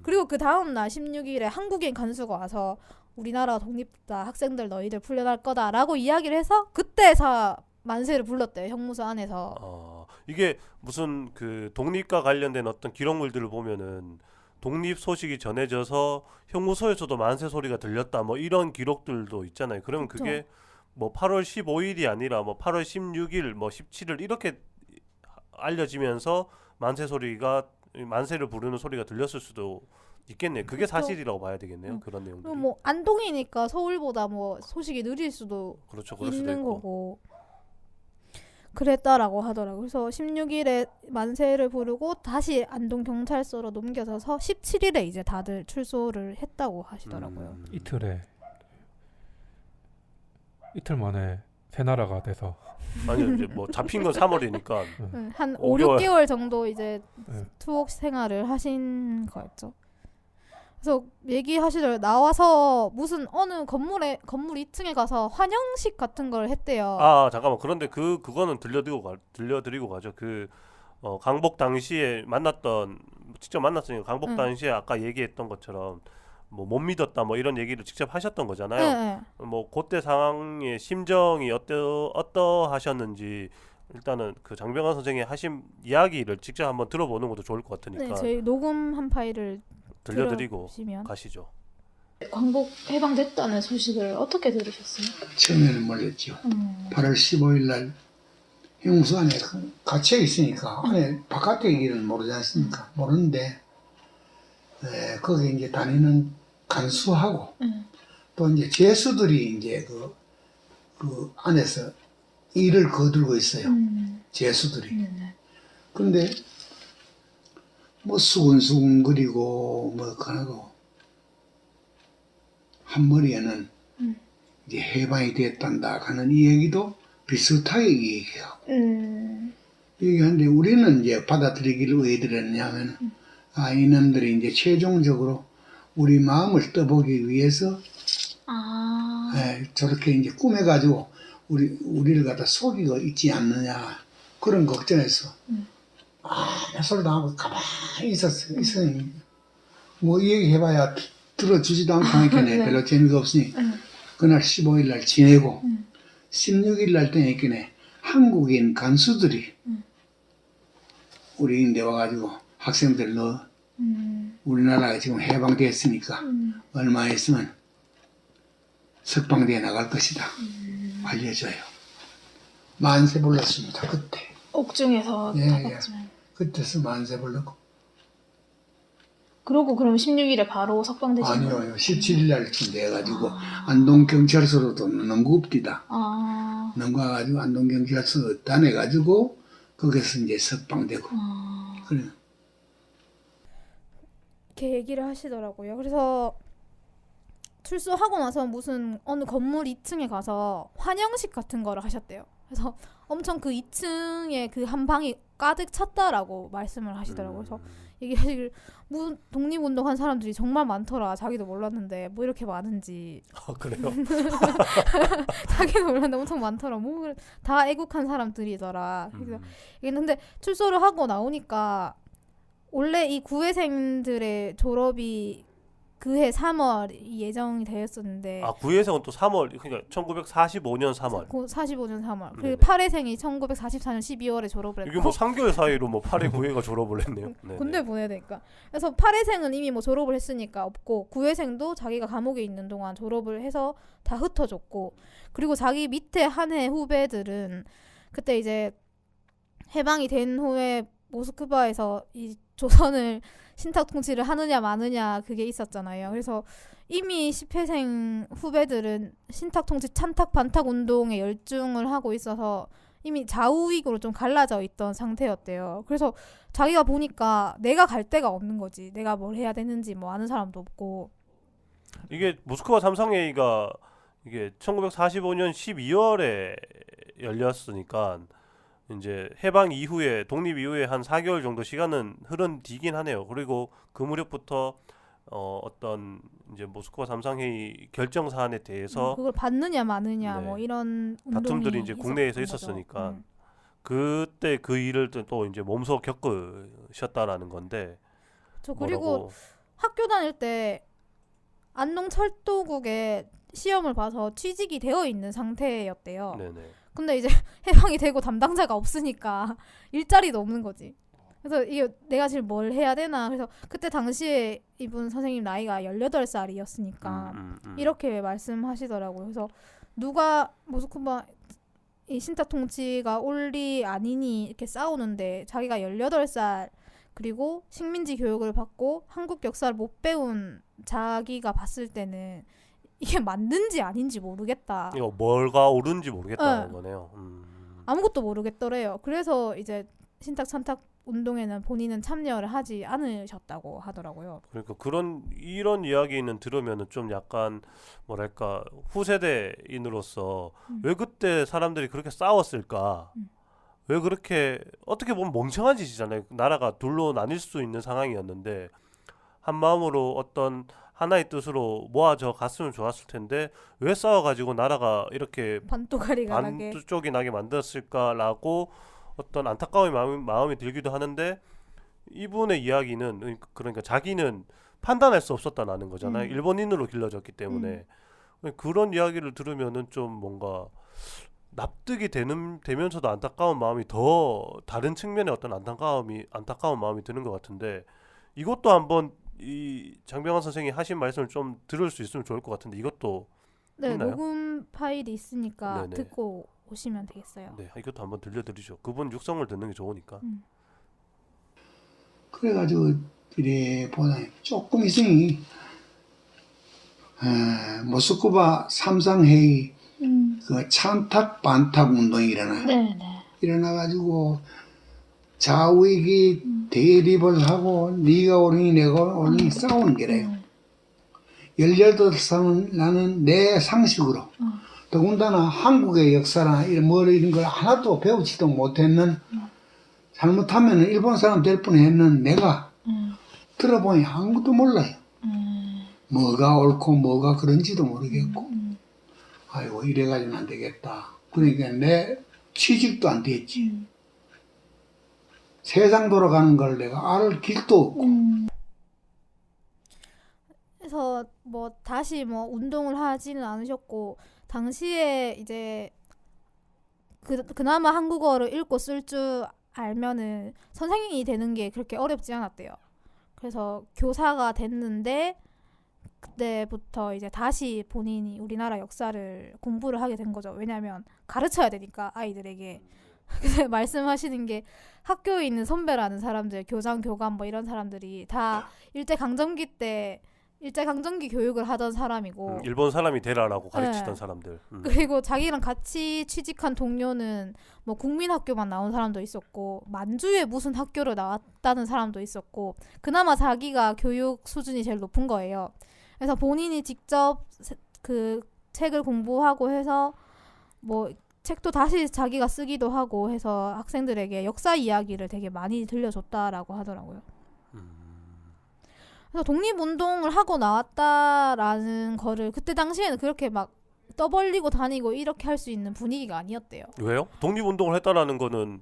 그리고 그 다음 날 16일에 한국인 간수가 와서 우리나라 독립다 학생들 너희들 풀려날 거다라고 이야기를 해서 그때서 만세를 불렀대요. 형무소 안에서. 이게 무슨 그 독립과 관련된 어떤 기록물들을 보면은 독립 소식이 전해져서 형무소에서도 만세 소리가 들렸다 뭐 이런 기록들도 있잖아요. 그러면 그쵸. 그게 뭐 8월 15일이 아니라 뭐 8월 16일 뭐 17일 이렇게 알려지면서 만세를 부르는 소리가 들렸을 수도 있겠네요. 그게 그쵸. 사실이라고 봐야 되겠네요. 그런 내용들이. 뭐 안동이니까 서울보다 뭐 소식이 느릴 수도 그렇죠. 그럴 수도 있는 있고. 거고 그랬다라고 하더라고요. 그래서 16일에 만세를 부르고 다시 안동 경찰서로 넘겨져서 17일에 이제 다들 출소를 했다고 하시더라고요. 이틀 만에 새 나라가 돼서 아니요 이제 뭐 잡힌 건 3월이니까 한 5, 6개월 정도 이제 투옥 생활을 하신 거였죠. 그래서 얘기하시더라고요. 나와서 무슨 어느 건물 2층에 가서 환영식 같은 걸 했대요. 아 잠깐만 그런데 그거는 들려드리고 가죠. 강복 당시에 직접 만났으니까 강복 당시에 아까 얘기했던 것처럼 뭐 못 믿었다 뭐 이런 얘기를 직접 하셨던 거잖아요. 뭐 그때 상황의 심정이 어떠하셨는지 일단은 그 장병환 선생이 하신 이야기를 직접 한번 들어보는 것도 좋을 것 같으니까. 네, 저희 녹음한 파일을 들려드리고 들어보시면. 가시죠. 광복 해방됐다는 소식을 어떻게 들으셨어요? 처음에는 몰랐죠. 8월 15일 날 형무소 안에 갇혀 있으니까 안에 바깥의 얘기는 모르지 않습니까? 모르는데 거기 이제 다니는 간수하고 또 이제 제수들이 이제 그 안에서 일을 거들고 있어요. 제수들이. 근데 뭐 수근수근거리고 뭐 그러고 한 머리에는 이제 해방이 됐단다 하는 이 얘기도 비슷하게 얘기하고 얘기하는데 우리는 이제 받아들이기를 왜 들었냐면 이놈들이 이제 최종적으로 우리 마음을 떠보기 위해서 저렇게 이제 꾸며가지고 우리를 갖다 속이고 있지 않느냐 그런 걱정에서 소리도 하고 가만히 있었어요. 뭐 이 얘기 해봐야 들어주지도 않고 하니까네 별로 재미가 없으니 그날 15일 날 지내고 16일 날 때니까네 한국인 간수들이 우리 인데 와가지고 학생들 너 우리나라가 지금 해방됐으니까 얼마 있으면 석방대에 나갈 것이다 알려줘요. 만세 불렀습니다. 그때 옥중에서 그때서 만세 불렀고 그러고 그럼 16일에 바로 석방되신 거예요? 아니요 17일 날쯤 돼가지고 안동경찰서로도 넘고읍디다 넘가가지고 안동경찰서 다녀가지고 거기서 이제 석방되고 그래. 이렇게 얘기를 하시더라고요. 그래서 출소하고 나서 무슨 어느 건물 2층에 가서 환영식 같은 거를 하셨대요. 그래서 엄청 그 2층에 그 한 방이 가득 찼다라고 말씀을 하시더라고요. 그래서 얘기하시길 무슨 독립운동한 사람들이 정말 많더라. 자기도 몰랐는데 뭐 이렇게 많은지. 그래요? 자기도 몰랐는데 엄청 많더라. 뭐 다 애국한 사람들이더라. 그래서 근데 출소를 하고 나오니까 원래 이 구회생들의 졸업이 그해 3월 예정이 되었었는데 구회생은 또 3월 그러니까 1945년 3월 45년 3월 그리고 8회생이 1944년 12월에 졸업을 했고 이게 뭐 3개월 사이로 뭐 8회 9회가 졸업을 했네요. 군대 보내야 되니까 그래서 8회생은 이미 뭐 졸업을 했으니까 없고 9회생도 자기가 감옥에 있는 동안 졸업을 해서 다 흩어졌고 그리고 자기 밑에 한 해 후배들은 그때 이제 해방이 된 후에 모스크바에서 이 조선을 신탁 통치를 하느냐 마느냐 그게 있었잖아요. 그래서 이미 10회생 후배들은 신탁 통치 찬탁 반탁 운동에 열중을 하고 있어서 이미 좌우익으로 좀 갈라져 있던 상태였대요. 그래서 자기가 보니까 내가 갈 데가 없는 거지. 내가 뭘 해야 되는지 뭐 아는 사람도 없고. 이게 모스크바 삼상회의가 이게 1945년 12월에 열렸으니까 이제 해방 이후에 독립 이후에 한 4개월 정도 시간은 흐른 뒤긴 하네요. 그리고 그 무렵부터 어떤 이제 모스크바 삼상회의 결정 사안에 대해서 그걸 받느냐 마느냐 뭐 이런 다툼들이 이제 국내에서 있었으니까 그때 그 일을 또 이제 몸소 겪으셨다라는 건데. 그리고 학교 다닐 때 안동 철도국에 시험을 봐서 취직이 되어 있는 상태였대요. 네네. 근데 이제 해방이 되고 담당자가 없으니까 일자리도 없는 거지. 그래서 이게 내가 지금 뭘 해야 되나. 그래서 그때 당시에 이분 선생님 나이가 18살이었으니까 이렇게 말씀하시더라고요. 그래서 누가 모스크바 이 신탁 통치가 옳리 아니니 이렇게 싸우는데 자기가 18살 그리고 식민지 교육을 받고 한국 역사를 못 배운 자기가 봤을 때는 이게 맞는지 아닌지 모르겠다. 이거 뭘가 옳은지 모르겠다는 거네요. 아무것도 모르겠더래요. 그래서 이제 신탁 찬탁 운동에는 본인은 참여를 하지 않으셨다고 하더라고요. 그러니까 이런 이야기는 들으면은 좀 약간 뭐랄까 후세대인으로서 왜 그때 사람들이 그렇게 싸웠을까? 왜 그렇게 어떻게 보면 멍청한 짓이잖아요. 나라가 둘로 나뉠 수 있는 상황이었는데 한 마음으로 어떤 하나의 뜻으로 모아져 갔으면 좋았을 텐데 왜 싸워가지고 나라가 이렇게 반쪽이 나게 만들었을까라고 어떤 안타까운 마음이 들기도 하는데 이분의 이야기는 그러니까 자기는 판단할 수 없었다라는 거잖아요. 일본인으로 길러졌기 때문에 그런 이야기를 들으면은 좀 뭔가 납득이 되면서도 안타까운 마음이 더 다른 측면의 어떤 안타까운 마음이 드는 것 같은데 이것도 한번 이 장병환 선생이 하신 말씀을 좀 들을 수 있으면 좋을 것 같은데 이것도 네, 있나요? 녹음 파일이 있으니까 네네. 듣고 오시면 되겠어요. 네, 이것도 한번 들려드리죠. 그분 육성을 듣는 게 좋으니까. 그래가지고 이래 보다 조금 있으니 모스크바 삼상회의 그 찬탁 반탁 운동이 일어나요. 네네. 일어나가지고 좌우익이 대립을 하고 네가 옳으니 내가 옳으니 싸우는 게래요. 18살은 나는 내 상식으로 더군다나 한국의 역사나 이런 걸 하나도 배우지도 못했는 잘못하면 일본 사람 될 뻔했는 내가 들어보니 아무것도 몰라요. 뭐가 옳고 뭐가 그런지도 모르겠고 아이고 이래가지고는 안 되겠다. 그러니까 내 취직도 안 됐지. 세상 돌아가는 걸 내가 알 길도 없고. 그래서 뭐 다시 뭐 운동을 하지는 않으셨고 당시에 이제 그나마 한국어를 읽고 쓸 줄 알면은 선생님이 되는 게 그렇게 어렵지 않았대요. 그래서 교사가 됐는데 그때부터 이제 다시 본인이 우리나라 역사를 공부를 하게 된 거죠. 왜냐하면 가르쳐야 되니까 아이들에게. 그래서 말씀하시는 게 학교에 있는 선배라는 사람들, 교장, 교감 뭐 이런 사람들이 다 일제강점기 교육을 하던 사람이고 일본 사람이 되라라고 가르치던 네. 사람들. 그리고 자기랑 같이 취직한 동료는 뭐 국민학교만 나온 사람도 있었고 만주에 무슨 학교를 나왔다는 사람도 있었고 그나마 자기가 교육 수준이 제일 높은 거예요. 그래서 본인이 직접 그 책을 공부하고 해서 뭐 책도 다시 자기가 쓰기도 하고 해서 학생들에게 역사 이야기를 되게 많이 들려줬다라고 하더라고요. 그래서 독립운동을 하고 나왔다라는 거를 그때 당시에는 그렇게 막 떠벌리고 다니고 이렇게 할 수 있는 분위기가 아니었대요. 왜요? 독립운동을 했다라는 거는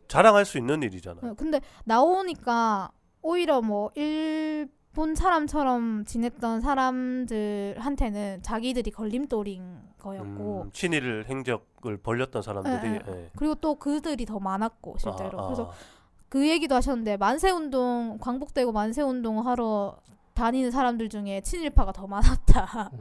자랑할 수 있는 일이잖아요. 근데 나오니까 오히려 뭐 일본 사람처럼 지냈던 사람들한테는 자기들이 걸림돌인 거였고 친일 행적을 벌렸던 사람들이 예. 그리고 또 그들이 더 많았고 실제로 그래서 그 얘기도 하셨는데 만세운동 광복되고 만세운동 하러 다니는 사람들 중에 친일파가 더 많았다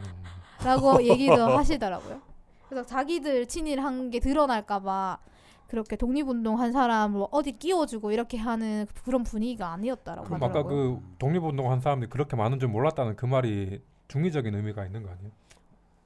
라고 얘기도 하시더라고요. 그래서 자기들 친일한 게 드러날까봐 그렇게 독립운동 한 사람을 어디 끼워주고 이렇게 하는 그런 분위기가 아니었다라고 그럼 하더라고요. 아까 그 독립운동 한 사람들이 그렇게 많은 줄 몰랐다는 그 말이 중의적인 의미가 있는 거 아니에요?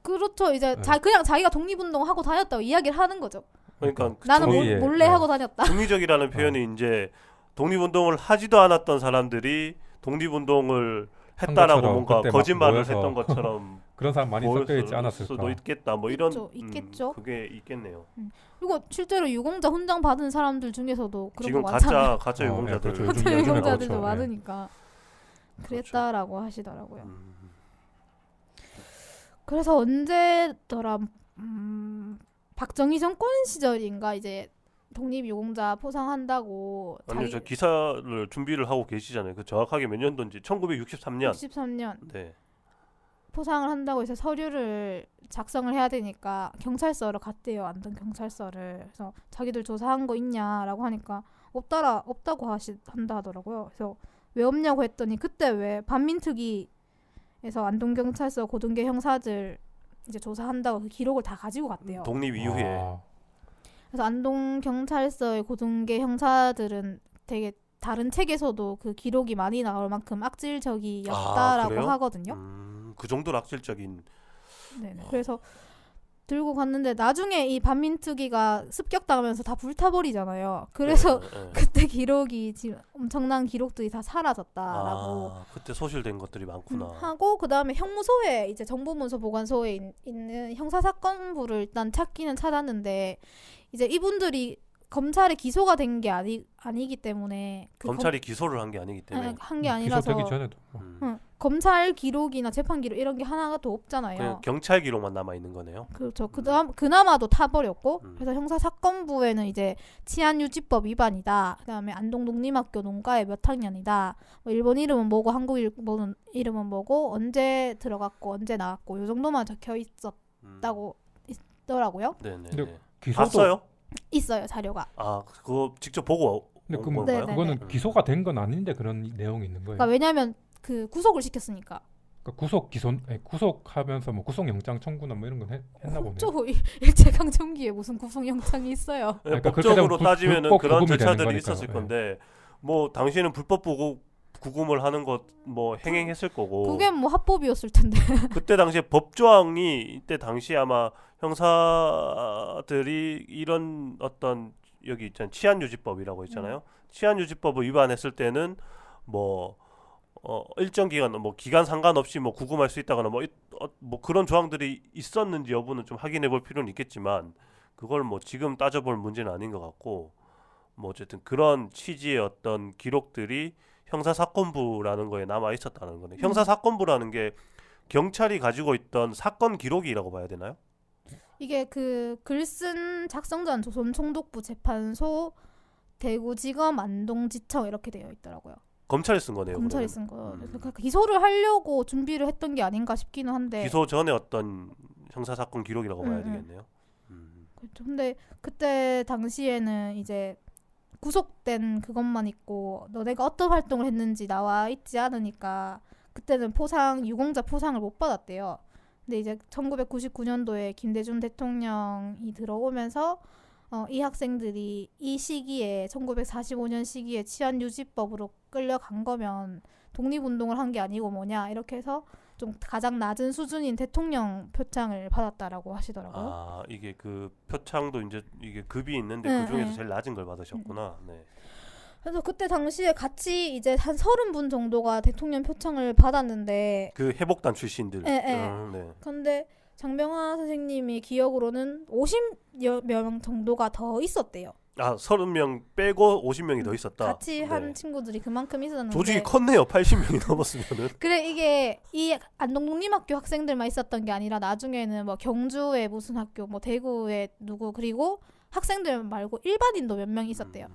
그렇죠. 이제 그냥 자기가 독립운동 하고 다녔다고 이야기를 하는 거죠. 그러니까 나는 몰래 하고 다녔다. 중의적이라는 표현이 이제 독립운동을 하지도 않았던 사람들이 독립운동을 했다라고 뭔가 거짓말을 했던 것처럼 그런 사람 많이 섞여 있지 않았을까? 수도 있겠다. 뭐 있죠, 이런 있겠죠. 그게 있겠네요. 그리고 실제로 유공자 훈장 받은 사람들 중에서도 그런 지금 거 많잖아요. 가짜 유공자들 그렇죠. 가짜 요즘 유공자들도 그렇죠. 많으니까 그랬다라고 그렇죠. 하시더라고요. 그래서 언제더라 박정희 정권 시절인가 이제 독립유공자 포상한다고 아니 저 기사를 준비를 하고 계시잖아요. 그 정확하게 몇 년도인지 1963년. 63년. 네. 포상을 한다고 해서 서류를 작성을 해야 되니까 경찰서로 갔대요. 안동 경찰서를. 그래서 자기들 조사한 거 있냐라고 하니까 없다고 한다 하더라고요. 그래서 왜 없냐고 했더니 그때 왜 반민특위에서 안동 경찰서 고등계 형사들 이제 조사한다고 그 기록을 다 가지고 갔대요. 독립 이후에. 그래서 안동 경찰서의 고등계 형사들은 되게 다른 책에서도 그 기록이 많이 나올 만큼 악질적이었다라고 하거든요. 그 정도로 악질적인. 네네. 그래서 들고 갔는데 나중에 이 반민특위가 습격당하면서 다 불타버리잖아요. 그래서 그때 기록이 지금 엄청난 기록들이 다 사라졌다라고 그때 소실된 것들이 많구나. 하고 그 다음에 형무소에 이제 정보문서 보관소에 있는 형사사건부를 일단 찾기는 찾았는데 이제 이분들이 검찰에 기소가 된 게 아니기 때문에 검찰이 기소를 한 게 아니기 때문에 한 게 아니라서 기소되기 전에도 검찰 기록이나 재판 기록 이런 게 하나가 더 없잖아요. 그냥 경찰 기록만 남아 있는 거네요. 그렇죠. 그나마도 타버렸고 그래서 형사사건부에는 이제 치안유지법 위반이다. 그다음에 안동 농림학교 농가에 몇 학년이다. 뭐 일본 이름은 뭐고 한국 이름은 뭐고 언제 들어갔고 언제 나왔고 요 정도만 적혀 있었다고 있더라고요. 네네. 기소도 봤어요? 있어요 자료가. 그거 직접 보고 근데 온 건가요? 그거는 기소가 된 건 아닌데 그런 내용이 있는 거예요. 그러니까 왜냐하면 그 구속을 시켰으니까. 그러니까 구속하면서 뭐 구속영장 청구나 뭐 이런 건 했나 보네요. 저 일제강점기에 무슨 구속영장이 있어요. 그러니까 법적으로 따지면은 그런 절차들이 있었을 네. 건데 뭐 당신은 불법 구금을 하는 것 뭐 행행했을 거고. 그게 뭐 합법이었을 텐데. 그때 당시에 법조항이 이때 당시 아마 형사들이 이런 어떤 여기 있잖아요. 치안유지법이라고 있잖아요. 치안유지법을 위반했을 때는 뭐 일정 기간 뭐 기간 상관없이 뭐 구금할 수 있다거나 뭐 그런 조항들이 있었는지 여부는 좀 확인해 볼 필요는 있겠지만 그걸 뭐 지금 따져볼 문제는 아닌 것 같고 뭐 어쨌든 그런 취지의 어떤 기록들이 형사사건부라는 거에 남아 있었다는 거네. 형사사건부라는 게 경찰이 가지고 있던 사건 기록이라고 봐야 되나요? 이게 그 글쓴 작성자는 조선총독부 재판소 대구지검 안동지청 이렇게 되어 있더라고요. 검찰이 쓴 거네요. 검찰이 쓴 거. 그러니까 기소를 하려고 준비를 했던 게 아닌가 싶기는 한데. 기소 전에 어떤 형사사건 기록이라고 봐야 되겠네요. 그렇죠. 근데 그때 당시에는 이제 구속된 그것만 있고 너네가 어떤 활동을 했는지 나와 있지 않으니까 그때는 유공자 포상을 못 받았대요. 근데 이제 1999년도에 김대중 대통령이 들어오면서 이 학생들이 이 시기에 1945년 시기에 치안유지법으로 끌려간 거면 독립운동을 한 게 아니고 뭐냐 이렇게 해서 좀 가장 낮은 수준인 대통령 표창을 받았다라고 하시더라고요. 이게 그 표창도 이제 이게 급이 있는데 그 중에서 제일 낮은 걸 받으셨구나. 네. 그래서 그때 당시에 같이 이제 한 30분 정도가 대통령 표창을 받았는데 그 해복단 출신들. 네. 근데 장병하 선생님이 기억으로는 50명 정도가 더 있었대요. 30명 빼고 50명이 더 있었다. 같이 한 친구들이 그만큼 있었는데 조직이 컸네요. 80명이 넘었으면은. 그래 이게 이 안동 농림학교 학생들만 있었던 게 아니라 나중에는 뭐 경주의 무슨 학교, 뭐 대구의 누구 그리고 학생들 말고 일반인도 몇 명 있었대요.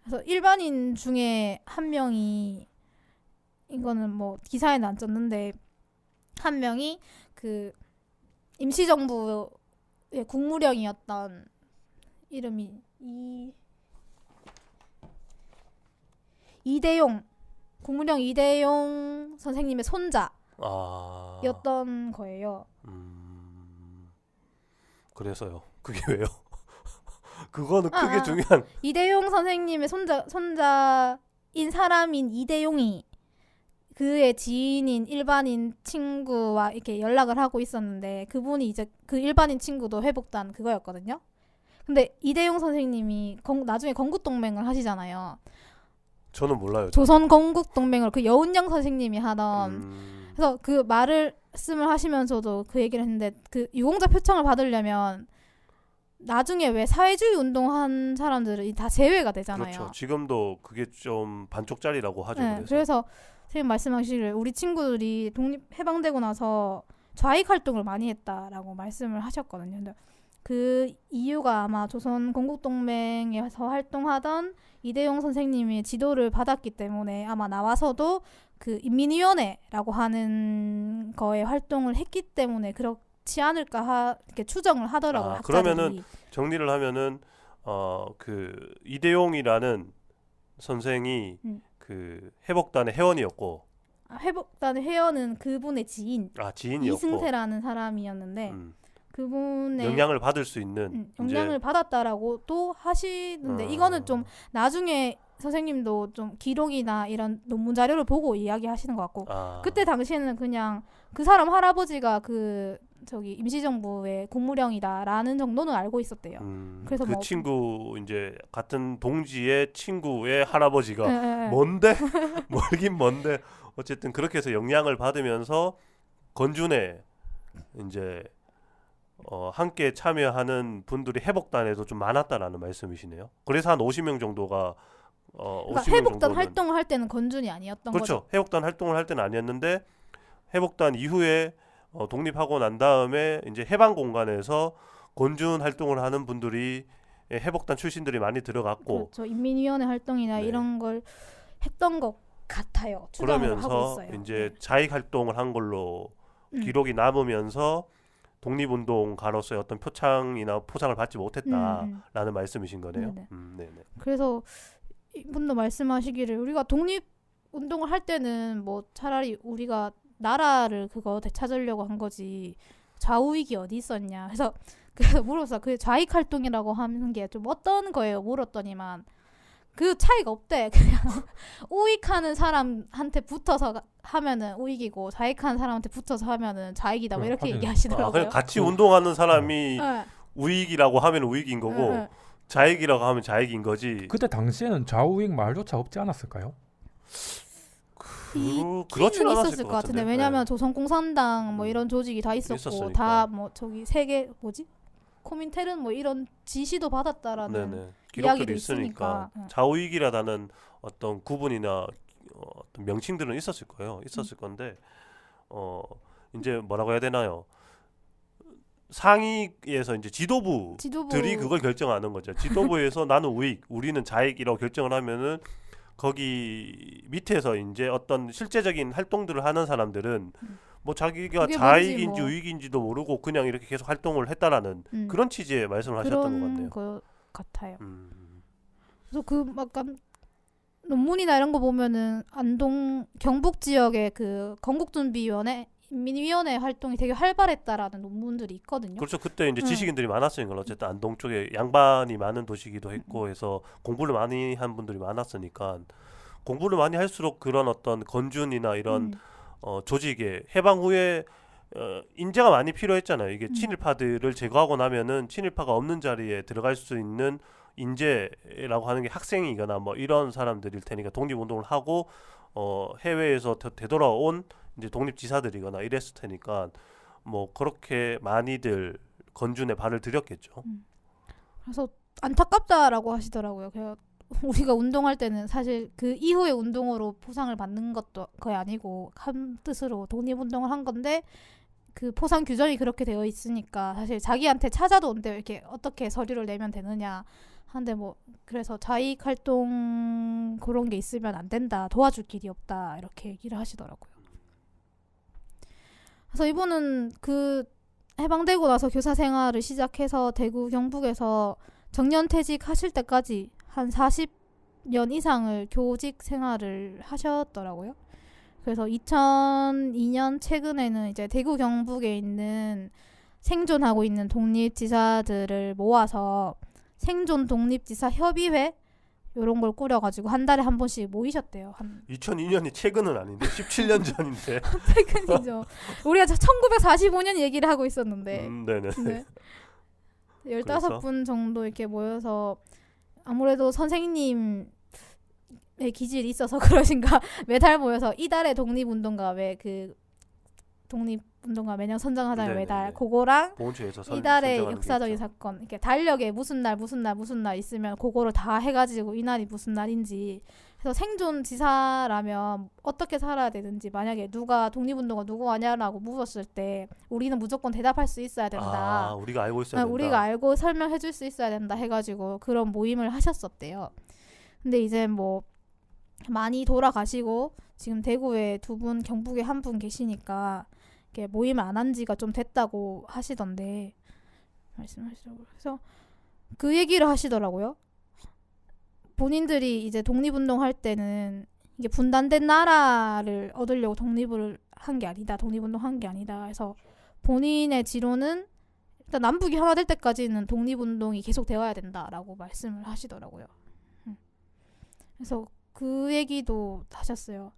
그래서 일반인 중에 한 명이 이거는 뭐 기사에는 안 썼는데 한 명이 그 임시정부의 국무령이었던 이름이 이대용 국무령 이대용 선생님의 손자였던 거예요. 그래서요. 그게 왜요? 그거는 크게 중요한. 이대용 선생님의 손자인 사람인 이대용이 그의 지인인 일반인 친구와 이렇게 연락을 하고 있었는데 그분이 이제 그 일반인 친구도 회복단 그거였거든요. 근데 이대용 선생님이 나중에 건국동맹을 하시잖아요. 저는 몰라요. 조선 건국동맹을 그 여운영 선생님이 하던 그래서 그 말씀을 하시면서도 그 얘기를 했는데 그 유공자 표창을 받으려면 나중에 왜 사회주의 운동한 사람들은 다 제외가 되잖아요. 그렇죠. 지금도 그게 좀 반쪽짜리라고 하죠. 네, 그래서 선생님 말씀하시기를 우리 친구들이 해방되고 나서 좌익 활동을 많이 했다라고 말씀을 하셨거든요. 근데 그 이유가 아마 조선 건국동맹에서 활동하던 이대용 선생님이 지도를 받았기 때문에 아마 나와서도 그 인민위원회라고 하는 거에 활동을 했기 때문에 그렇지 않을까 이렇게 추정을 하더라고요. 그러면은 정리를 하면은 그 이대용이라는 선생이 그 해복단의 회원이었고 회복단의 회원은 그분의 지인 지인이었고 이승태라는 사람이었는데 그분의 영향을 받을 수 있는 영향을 받았다라고 또 하시는데 이거는 좀 나중에 선생님도 좀 기록이나 이런 논문 자료를 보고 이야기하시는 것 같고 그때 당시에는 그냥 그 사람 할아버지가 그 저기 임시정부의 국무령이다라는 정도는 알고 있었대요. 그래서 그 뭐 친구 이제 같은 동지의 친구의 할아버지가 네. 뭔데 멀긴 뭔데 어쨌든 그렇게 해서 영향을 받으면서 건준에 이제 함께 참여하는 분들이 해복단에도 좀 많았다라는 말씀이시네요. 그래서 한 50명 정도가 그러니까 50명 해복단 정도는 활동을 할 때는 건준이 아니었던 그렇죠. 거죠. 해복단 활동을 할 때는 아니었는데 해복단 이후에 독립하고 난 다음에 이제 해방 공간에서 건준 활동을 하는 분들이 해복단 출신들이 많이 들어갔고 그렇죠. 인민위원회 활동이나 네. 이런 걸 했던 것 같아요. 추정을 하고 그러면서 있어요. 이제 네. 자익 활동을 한 걸로 기록이 남으면서 독립운동가로서의 어떤 표창이나 포상을 받지 못했다라는 말씀이신 거네요. 네네. 그래서 이분도 말씀하시기를 우리가 독립운동을 할 때는 뭐 차라리 우리가 나라를 그거 되찾으려고 한 거지 좌우익이 어디 있었냐. 그래서 물어서 그 좌익 활동이라고 하는 게 좀 어떤 거예요? 물었더니만 그 차이가 없대. 그냥 우익하는 사람한테 붙어서 하면은 우익이고 좌익하는 사람한테 붙어서 하면은 좌익이다. 뭐 이렇게 얘기하시더라고요. 그냥 같이 운동하는 사람이 네. 우익이라고 하면 우익인 거고 네. 좌익이라고 하면 좌익인 거지. 그때 당시에는 좌우익 말조차 없지 않았을까요? 그렇진 않았을 있었을 것 같은데 같은데. 왜냐하면 조선공산당 뭐 이런 조직이 다 있었고 있었으니까. 다 뭐 저기 세계 뭐지 코민텔은 뭐 이런 지시도 받았다라는 네네. 이야기도 기록들이 있으니까. 있으니까 좌우익이라는 어떤 구분이나 어떤 명칭들은 있었을 거예요. 있었을 건데 이제 뭐라고 해야 되나요? 상위에서 이제 지도부들이 그걸 결정하는 거죠. 지도부에서 나는 우익, 우리는 좌익이라고 결정을 하면은 거기 밑에서 이제 어떤 실제적인 활동들을 하는 사람들은 뭐 자기가 그게 좌익인지 뭔지 뭐. 우익인지도 모르고 그냥 이렇게 계속 활동을 했다라는 그런 취지의 말씀을 하셨던 것 같네요. 그런 것 같아요. 그래서 그 약간 논문이나 이런 거 보면은 안동 경북 지역의 그 건국준비위원회 인민위원회 활동이 되게 활발했다라는 논문들이 있거든요. 그렇죠. 그때 이제 지식인들이 많았으니까 어쨌든 안동 쪽에 양반이 많은 도시기도 했고 해서 공부를 많이 한 분들이 많았으니까 공부를 많이 할수록 그런 어떤 건준이나 이런 조직에 해방 후에 인재가 많이 필요했잖아요. 이게 친일파들을 제거하고 나면은 친일파가 없는 자리에 들어갈 수 있는 인재라고 하는 게 학생이거나 뭐 이런 사람들일 테니까 독립운동을 하고 해외에서 되돌아온 이제 독립지사들이거나 이랬을 테니까 뭐 그렇게 많이들 건준에 발을 들였겠죠. 그래서 안타깝다라고 하시더라고요. 우리가 운동할 때는 사실 그 이후의 운동으로 포상을 받는 것도 거의 아니고 한 뜻으로 독립운동을 한 건데 그 포상 규정이 그렇게 되어 있으니까 사실 자기한테 찾아도 온대요. 이렇게 어떻게 서류를 내면 되느냐 하는데 뭐 그래서 자익 활동 그런 게 있으면 안 된다. 도와줄 길이 없다. 이렇게 얘기를 하시더라고요. 그래서 이분은 그 해방되고 나서 교사 생활을 시작해서 대구 경북에서 정년퇴직 하실 때까지 한 40년 이상을 교직 생활을 하셨더라고요. 그래서 2002년 최근에는 이제 대구 경북에 있는 생존하고 있는 독립지사들을 모아서 생존 독립지사 협의회 이런 걸 꾸려가지고 한 달에 한 번씩 모이셨대요. 2002년이 최근은 아닌데 17년 전인데. 최근이죠. 우리가 1945년 얘기를 하고 있었는데. 네네. 네. 15분 정도 이렇게 모여서 아무래도 선생님의 기질이 있어서 그러신가 매달 모여서 이달의 독립운동가 왜 그 독립운동가 매년 선정하잖아요. 매달 그거랑 이달의 역사적인 사건 이렇게 달력에 무슨 날 있으면 그거를 다 해가지고 이날이 무슨 날인지 그래서 생존 지사라면 어떻게 살아야 되는지 만약에 누가 독립운동가 누구 하냐라고 물었을 때 우리는 무조건 대답할 수 있어야 된다. 우리가 알고 있어야 된다. 우리가 알고 설명해 줄 수 있어야 된다 해가지고 그런 모임을 하셨었대요. 근데 이제 뭐 많이 돌아가시고 지금 대구에 2분 경북에 1분 계시니까 이렇게 모임을 안 한 지가 좀 됐다고 하시던데 말씀하시더라고요. 그래서 그 얘기를 하시더라고요. 본인들이 이제 독립운동 할 때는 이게 분단된 나라를 얻으려고 독립을 한 게 아니다. 독립운동 한 게 아니다. 그래서 본인의 지론은 일단 남북이 하나 될 때까지는 독립운동이 계속 되어야 된다라고 말씀을 하시더라고요. 그래서 그 얘기도 하셨어요.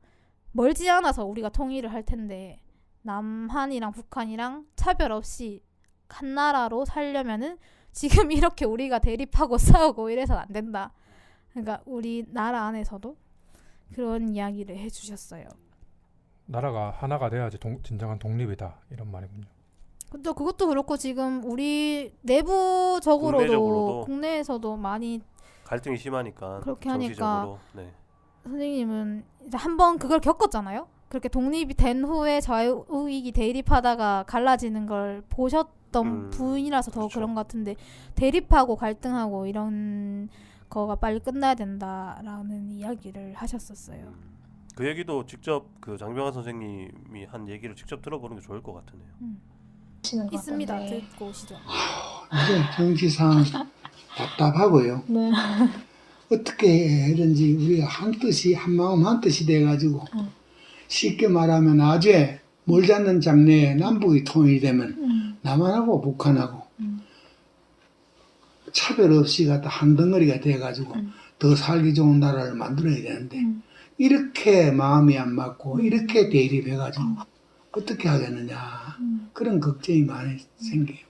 멀지 않아서 우리가 통일을 할 텐데 남한이랑 북한이랑 차별 없이 한 나라로 살려면은 지금 이렇게 우리가 대립하고 싸우고 이래서는 안 된다. 그러니까 우리 나라 안에서도 그런 이야기를 해주셨어요. 나라가 하나가 돼야지 진정한 독립이다 이런 말이군요. 또 그것도 그렇고 지금 우리 내부적으로도 국내에서도 많이 갈등이 심하니까 그렇게 정치적으로. 하니까 네. 선생님은 이제 한번 그걸 겪었잖아요. 그렇게 독립이 된 후에 자유우익이 대립하다가 갈라지는 걸 보셨던 분이라서 더 그렇죠. 그런 것 같은데 대립하고 갈등하고 이런 거가 빨리 끝나야 된다라는 이야기를 하셨었어요. 그 얘기도 직접 그 장병환 선생님이 한 얘기를 직접 들어보는 게 좋을 것 같으네요. 있습니다. 듣고 오시죠. 이제 정치상 답답하고요. 네. 어떻게 해야든지 우리가 한 뜻이 한 마음 한 뜻이 돼가지고 쉽게 말하면 아주에 멀지 않는 장래에 남북이 통일이 되면 남한하고 북한하고 차별 없이 갖다 한 덩어리가 돼가지고 더 살기 좋은 나라를 만들어야 되는데 이렇게 마음이 안 맞고 이렇게 대립해가지고 어떻게 하겠느냐 그런 걱정이 많이 생겨요.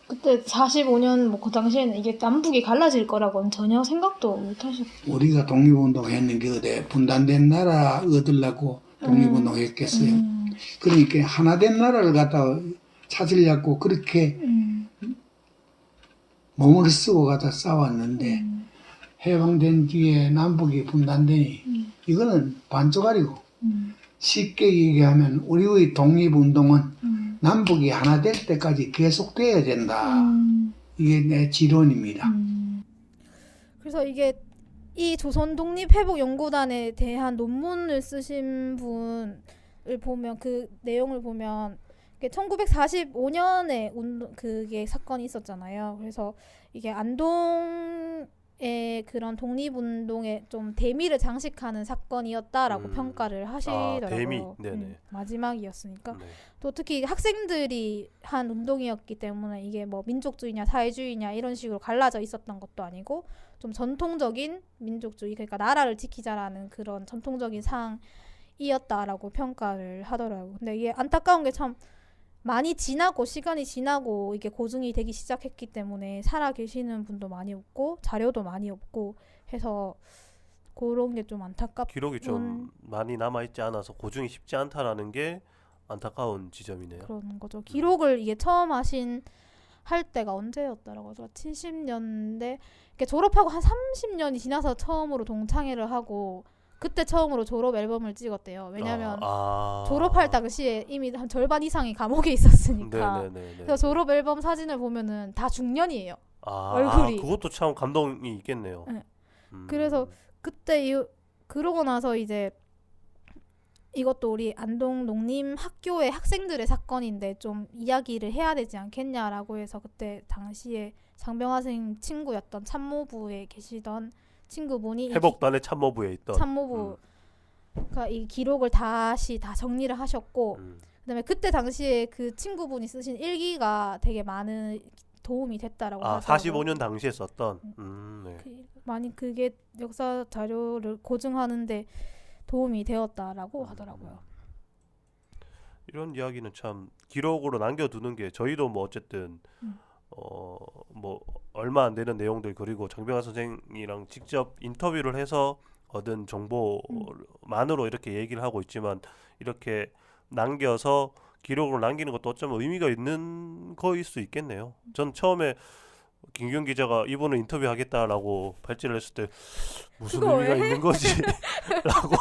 그때 45년 뭐 그 당시에는 이게 남북이 갈라질 거라고는 전혀 생각도 못 하셨고. 우리가 독립운동 했는 게 어디 분단된 나라 얻으려고 독립운동 했겠어요. 그러니까 하나된 나라를 갖다 찾으려고 그렇게 몸을 쓰고 갖다 싸웠는데 해방된 뒤에 남북이 분단되니 이거는 반쪽짜리고 쉽게 얘기하면 우리의 독립운동은 남북이 하나 될 때까지 계속돼야 된다. 이게 내 지론입니다. 그래서 이게 이 조선 독립회복연구단에 대한 논문을 쓰신 분을 보면 그 내용을 보면 1945년에 그게 사건이 있었잖아요. 그래서 이게 안동의 그런 독립운동에 좀 대미를 장식하는 사건이었다라고 평가를 하시더라고요. 대미? 네네. 마지막이었으니까. 네. 또 특히 학생들이 한 운동이었기 때문에 이게 뭐 민족주의냐 사회주의냐 이런 식으로 갈라져 있었던 것도 아니고 좀 전통적인 민족주의, 그러니까 나라를 지키자라는 그런 전통적인 사항이었다라고 평가를 하더라고요. 근데 이게 안타까운 게 참 많이 지나고 시간이 지나고 이게 고증이 되기 시작했기 때문에 살아 계시는 분도 많이 없고 자료도 많이 없고 해서 그런 게 좀 안타깝고 기록이 좀 많이 남아있지 않아서 고증이 쉽지 않다라는 게 안타까운 지점이네요. 그런 거죠. 기록을 이게 처음 할 때가 언제였더라고요. 70년대 졸업하고 한 30년이 지나서 처음으로 동창회를 하고 그때 처음으로 졸업 앨범을 찍었대요. 왜냐면 졸업할 당시에 이미 한 절반 이상이 감옥에 있었으니까. 네네네네. 그래서 졸업 앨범 사진을 보면은 다 중년이에요. 얼굴이. 그것도 참 감동이 있겠네요. 네. 그래서 그때 그러고 나서 이제 이것도 우리 안동 농림학교의 학생들의 사건인데 좀 이야기를 해야 되지 않겠냐라고 해서 그때 당시에 장병화 선생님 친구였던 참모부에 계시던 친구분이 회복단의 참모부에 있던 참모부가 이 기록을 다시 다 정리를 하셨고 그다음에 그때 당시에 그 친구분이 쓰신 일기가 되게 많은 도움이 됐다라고 하더라고요. 45년 당시에 썼던 네. 많이 그게 역사 자료를 고증하는데 도움이 되었다라고 하더라고요. 이런 이야기는 참 기록으로 남겨두는 게 저희도 뭐 어쨌든 뭐 얼마 안 되는 내용들 그리고 장병환 선생이랑 직접 인터뷰를 해서 얻은 정보만으로 이렇게 얘기를 하고 있지만 이렇게 남겨서 기록으로 남기는 것도 어쩌면 의미가 있는 거일 수 있겠네요. 전 처음에 김규현 기자가 이분을 인터뷰하겠다라고 발제를 했을 때 무슨 의미가 있는 거지? 라고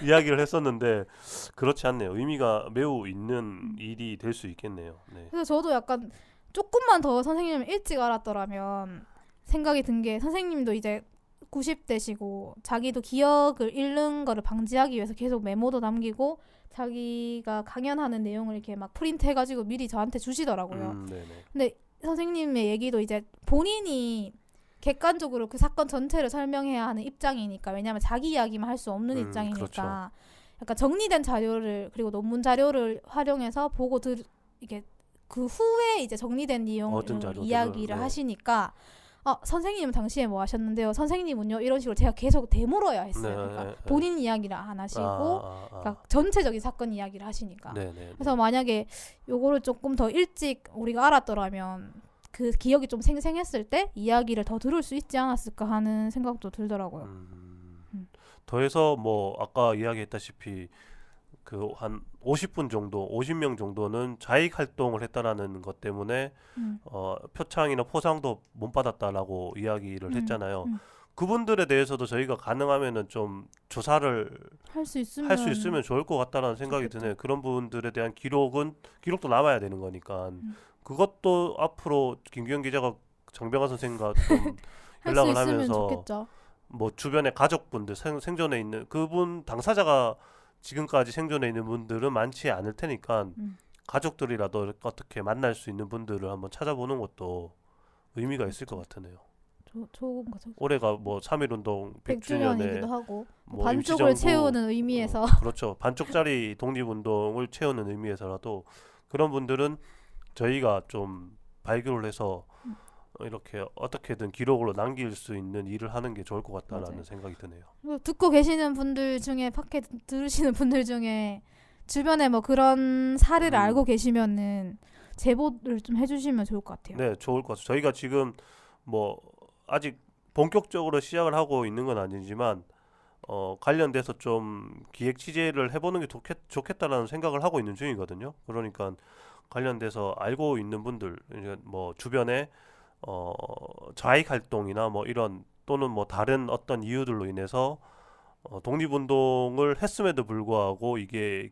이야기를 했었는데 그렇지 않네요. 의미가 매우 있는 일이 될 수 있겠네요. 네. 그래서 저도 약간 조금만 더 선생님을 일찍 알았더라면 생각이 든 게 선생님도 이제 90대시고 자기도 기억을 잃는 거를 방지하기 위해서 계속 메모도 남기고 자기가 강연하는 내용을 이렇게 막 프린트해가지고 미리 저한테 주시더라고요. 근데 선생님의 얘기도 이제 본인이 객관적으로 그 사건 전체를 설명해야 하는 입장이니까 왜냐하면 자기 이야기만 할 수 없는 입장이니까 그렇죠. 약간 정리된 자료를 그리고 논문 자료를 활용해서 이게 그 후에 이제 정리된 내용을 이야기를 하시니까 선생님은 당시에 뭐 하셨는데요? 선생님은요? 이런 식으로 제가 계속 되물어야 했어요. 네, 그러니까 네, 네. 본인 이야기를 안 하시고 그러니까 전체적인 사건 이야기를 하시니까. 네네. 그래서 만약에 요거를 조금 더 일찍 우리가 알았더라면 그 기억이 좀 생생했을 때 이야기를 더 들을 수 있지 않았을까 하는 생각도 들더라고요. 더해서 뭐 아까 이야기했다시피 그 한 50분 정도, 50명 정도는 자익 활동을 했다라는 것 때문에 표창이나 포상도 못 받았다라고 이야기를 했잖아요. 그분들에 대해서도 저희가 가능하면은 좀 조사를 할 수 있으면 좋을 것 같다라는 생각이 좋겠다. 드네요. 그런 분들에 대한 기록도 남아야 되는 거니까 그것도 앞으로 김규현 기자가 장병환 선생과 좀 할 수 연락을 있으면 하면서 좋겠죠. 뭐 주변의 가족분들 생존해 있는 그분 당사자가 지금까지 생존해 있는 분들은 많지 않을 테니까 가족들이라도 어떻게 만날 수 있는 분들을 한번 찾아보는 것도 의미가 있을 것 같으네요. 좋은 거죠. 올해가 뭐 3.1운동 100주년이기도 100주년에 하고 뭐 반쪽을 임시정부, 채우는 의미에서 그렇죠. 반쪽짜리 독립운동을 채우는 의미에서라도 그런 분들은 저희가 좀 발굴을 해서 이렇게 어떻게든 기록으로 남길 수 있는 일을 하는 게 좋을 것 같다라는 맞아요. 생각이 드네요. 듣고 계시는 분들 중에 팟캐스트 들으시는 분들 중에 주변에 뭐 그런 사례를 알고 계시면은 제보를 좀 해주시면 좋을 것 같아요. 네, 좋을 것 같아요. 저희가 지금 뭐 아직 본격적으로 시작을 하고 있는 건 아니지만 관련돼서 좀 기획 취재를 해보는 게 좋겠다라는 생각을 하고 있는 중이거든요. 그러니까 관련돼서 알고 있는 분들, 뭐 주변에 자익 활동이나 뭐 이런 또는 뭐 다른 어떤 이유들로 인해서 독립운동을 했음에도 불구하고 이게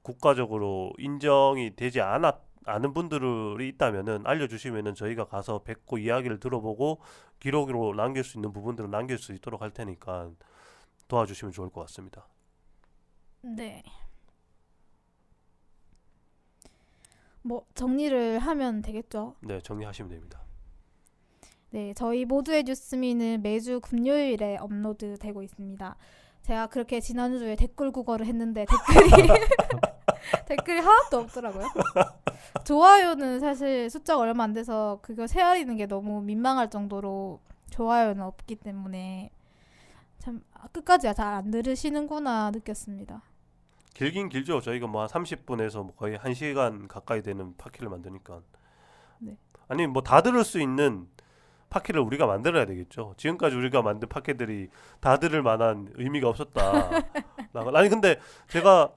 국가적으로 인정이 되지 않은 분들이 있다면은 알려주시면은 저희가 가서 뵙고 이야기를 들어보고 기록으로 남길 수 있는 부분들을 남길 수 있도록 할 테니까 도와주시면 좋을 것 같습니다. 네. 뭐 정리를 하면 되겠죠. 네, 정리하시면 됩니다. 네, 저희 모두의 뉴스미는 매주 금요일에 업로드되고 있습니다. 제가 그렇게 지난주에 댓글 국어를 했는데 댓글이 하나도 없더라고요. 좋아요는 사실 숫자가 얼마 안 돼서 그거 세알리는 게 너무 민망할 정도로 좋아요는 없기 때문에 참 끝까지 잘 안 들으시는구나 느꼈습니다. 길긴 길죠. 저희가 뭐 한 30분에서 뭐 거의 1시간 가까이 되는 팟캐를 만드니까. 네. 아니 뭐 다 들을 수 있는 팟캐를 우리가 만들어야 되겠죠. 지금까지 우리가 만든 팟캐들이 다 들을 만한 의미가 없었다. 아니 근데 제가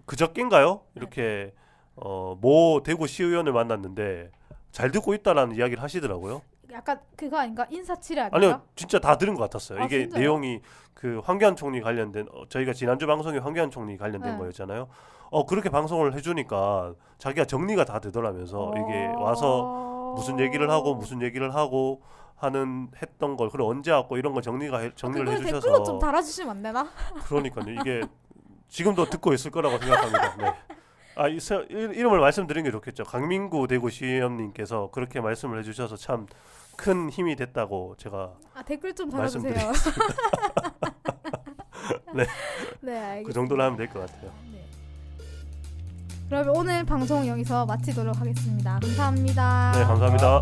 그저께인가요? 이렇게 모 대구시의원을 만났는데 잘 듣고 있다라는 이야기를 하시더라고요. 약간 그거 아닌가? 인사치레 아닌가? 아니요, 진짜 다 들은 것 같았어요. 아, 이게 진짜요? 내용이 그 황교안 총리 관련된 저희가 지난주 방송에 황교안 총리 관련된 네. 거였잖아요. 그렇게 방송을 해주니까 자기가 정리가 다 되더라면서 이게 와서 무슨 얘기를 하고 하는 했던 걸 그리고 언제 왔고 이런 걸 정리를 그걸 해주셔서 댓글로 좀 달아주시면 안 되나? 그러니까요. 이게 지금도 듣고 있을 거라고 생각합니다. 네. 이름을 말씀드린 게 좋겠죠. 강민구 대구시의원님께서 그렇게 말씀을 해주셔서 참 큰 힘이 됐다고 제가 댓글 좀 달아주세요. 네. 네, 알겠습니다. 그 정도로 하면 될 것 같아요. 네. 그러면 오늘 방송 여기서 마치도록 하겠습니다. 감사합니다. 네, 감사합니다.